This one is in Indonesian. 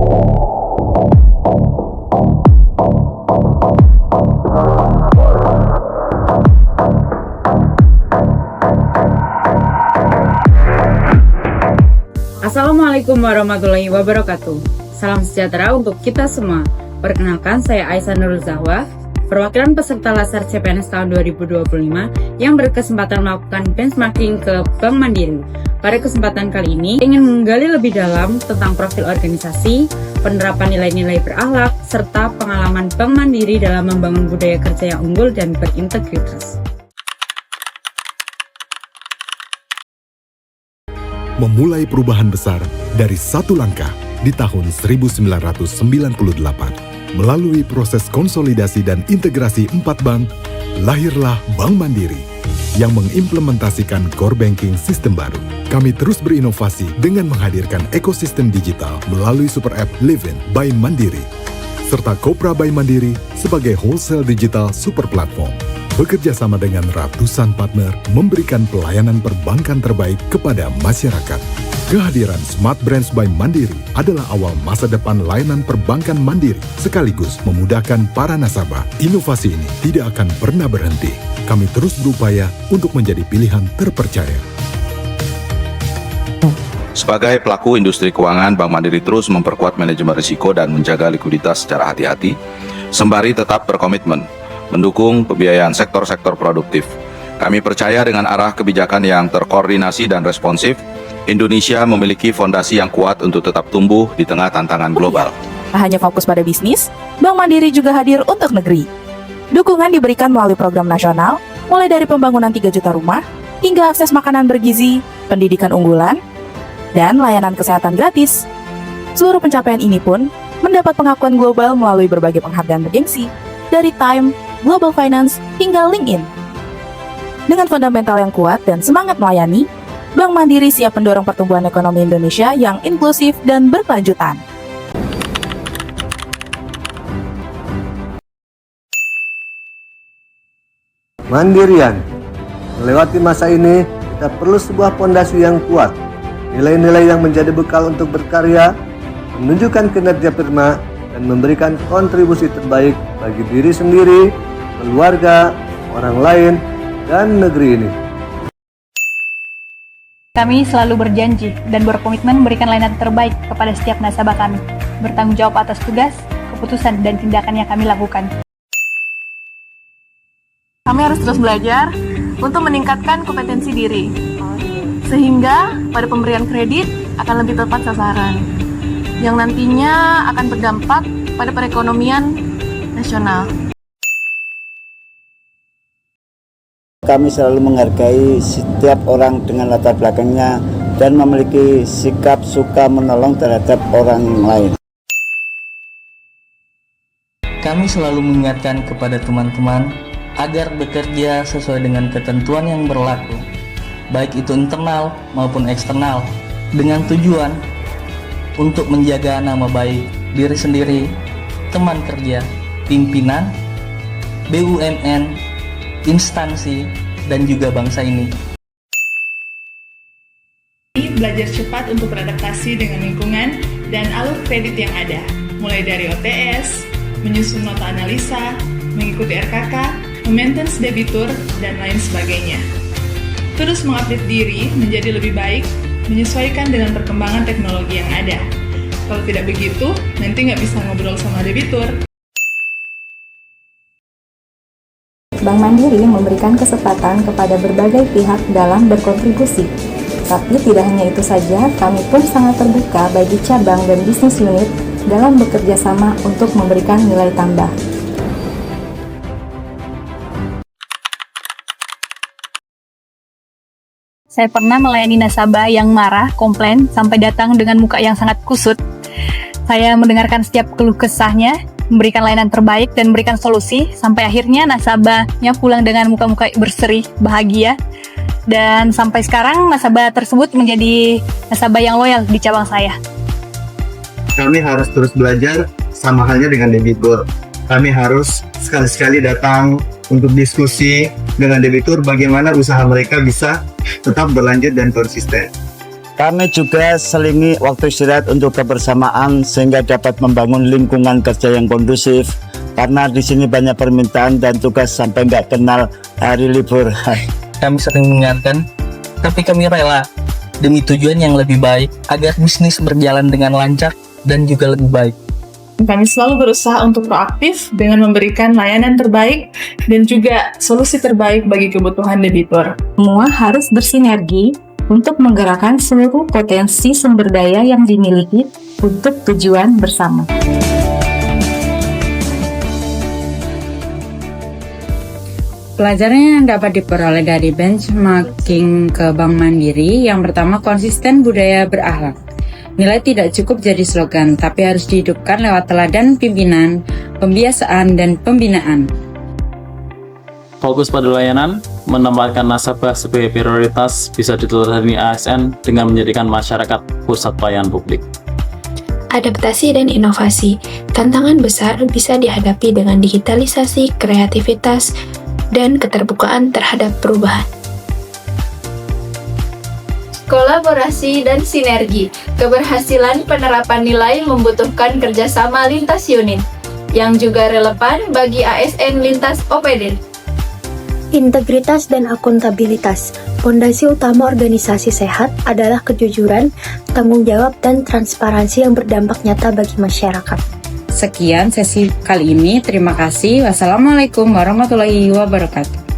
Assalamualaikum warahmatullahi wabarakatuh. Salam sejahtera untuk kita semua. Perkenalkan, saya Aisyah Nurul Zahwa, perwakilan peserta Laser CPNS tahun 2025 yang berkesempatan melakukan benchmarking ke Bank Mandiri. Pada kesempatan kali ini, ingin menggali lebih dalam tentang profil organisasi, penerapan nilai-nilai berakhlak, serta pengalaman Bank Mandiri dalam membangun budaya kerja yang unggul dan berintegritas. Memulai perubahan besar dari satu langkah di tahun 1998. Melalui proses konsolidasi dan integrasi 4 bank, lahirlah Bank Mandiri yang mengimplementasikan core banking sistem baru. Kami terus berinovasi dengan menghadirkan ekosistem digital melalui super app Livin by Mandiri, serta Kopra by Mandiri sebagai wholesale digital super platform. Bekerja sama dengan ratusan partner memberikan pelayanan perbankan terbaik kepada masyarakat. Kehadiran Smart Branch by Mandiri adalah awal masa depan layanan perbankan Mandiri sekaligus memudahkan para nasabah. Inovasi ini tidak akan pernah berhenti. Kami terus berupaya untuk menjadi pilihan terpercaya. Sebagai pelaku industri keuangan, Bank Mandiri terus memperkuat manajemen risiko dan menjaga likuiditas secara hati-hati, sembari tetap berkomitmen mendukung pembiayaan sektor-sektor produktif. Kami percaya dengan arah kebijakan yang terkoordinasi dan responsif, Indonesia memiliki fondasi yang kuat untuk tetap tumbuh di tengah tantangan global. Tak hanya fokus pada bisnis, Bank Mandiri juga hadir untuk negeri. Dukungan diberikan melalui program nasional, mulai dari pembangunan 3 juta rumah, hingga akses makanan bergizi, pendidikan unggulan, dan layanan kesehatan gratis. Seluruh pencapaian ini pun mendapat pengakuan global melalui berbagai penghargaan bergengsi, dari Time, Global Finance, hingga LinkedIn. Dengan fundamental yang kuat dan semangat melayani, Bank Mandiri siap mendorong pertumbuhan ekonomi Indonesia yang inklusif dan berkelanjutan. Mandirian. Melewati masa ini, kita perlu sebuah pondasi yang kuat, nilai-nilai yang menjadi bekal untuk berkarya, menunjukkan kinerja firma, dan memberikan kontribusi terbaik bagi diri sendiri, keluarga, orang lain, dan negeri ini. Kami selalu berjanji dan berkomitmen memberikan layanan terbaik kepada setiap nasabah kami, bertanggung jawab atas tugas, keputusan, dan tindakan yang kami lakukan. Kami harus terus belajar untuk meningkatkan kompetensi diri, sehingga pada pemberian kredit akan lebih tepat sasaran, yang nantinya akan berdampak pada perekonomian nasional. Kami selalu menghargai setiap orang dengan latar belakangnya dan memiliki sikap suka menolong terhadap orang lain. Kami selalu mengingatkan kepada teman-teman agar bekerja sesuai dengan ketentuan yang berlaku, baik itu internal maupun eksternal, dengan tujuan untuk menjaga nama baik diri sendiri, teman kerja, pimpinan, BUMN, instansi, dan juga bangsa ini. Belajar cepat untuk beradaptasi dengan lingkungan dan alur kredit yang ada, mulai dari OTS, menyusun nota analisa, mengikuti RKK, maintenance debitur, dan lain sebagainya. Terus mengupdate diri menjadi lebih baik, menyesuaikan dengan perkembangan teknologi yang ada. Kalau tidak begitu, nanti nggak bisa ngobrol sama debitur. Bank Mandiri memberikan kesempatan kepada berbagai pihak dalam berkontribusi. Tapi tidak hanya itu saja, kami pun sangat terbuka bagi cabang dan bisnis unit dalam bekerja sama untuk memberikan nilai tambah. Saya pernah melayani nasabah yang marah, komplain, sampai datang dengan muka yang sangat kusut. Saya mendengarkan setiap keluh kesahnya, memberikan layanan terbaik dan memberikan solusi, sampai akhirnya nasabahnya pulang dengan muka-muka berseri, bahagia. Dan sampai sekarang nasabah tersebut menjadi nasabah yang loyal di cabang saya. Kami harus terus belajar, sama halnya dengan debitur. Kami harus sekali-sekali datang untuk diskusi dengan debitur bagaimana usaha mereka bisa tetap berlanjut dan konsisten. Kami juga selingi waktu istirahat untuk kebersamaan sehingga dapat membangun lingkungan kerja yang kondusif. Karena di sini banyak permintaan dan tugas sampai nggak kenal hari libur. Kami sering mengingatkan, tapi kami rela demi tujuan yang lebih baik agar bisnis berjalan dengan lancar dan juga lebih baik. Kami selalu berusaha untuk proaktif dengan memberikan layanan terbaik dan juga solusi terbaik bagi kebutuhan debitur. Semua harus bersinergi untuk menggerakkan seluruh potensi sumber daya yang dimiliki untuk tujuan bersama. Pelajaran yang dapat diperoleh dari benchmarking ke Bank Mandiri, yang pertama, konsisten budaya berakhlak. Nilai tidak cukup jadi slogan, tapi harus dihidupkan lewat teladan pimpinan, pembiasaan, dan pembinaan. Fokus pada layanan, menempatkan nasabah sebagai prioritas bisa diteladani ASN dengan menjadikan masyarakat pusat pelayanan publik. Adaptasi dan inovasi, tantangan besar bisa dihadapi dengan digitalisasi, kreativitas, dan keterbukaan terhadap perubahan. Kolaborasi dan sinergi, keberhasilan penerapan nilai membutuhkan kerjasama lintas unit, yang juga relevan bagi ASN lintas OPD. Integritas dan akuntabilitas. Fondasi utama organisasi sehat adalah kejujuran, tanggung jawab, dan transparansi yang berdampak nyata bagi masyarakat. Sekian sesi kali ini. Terima kasih. Wassalamualaikum warahmatullahi wabarakatuh.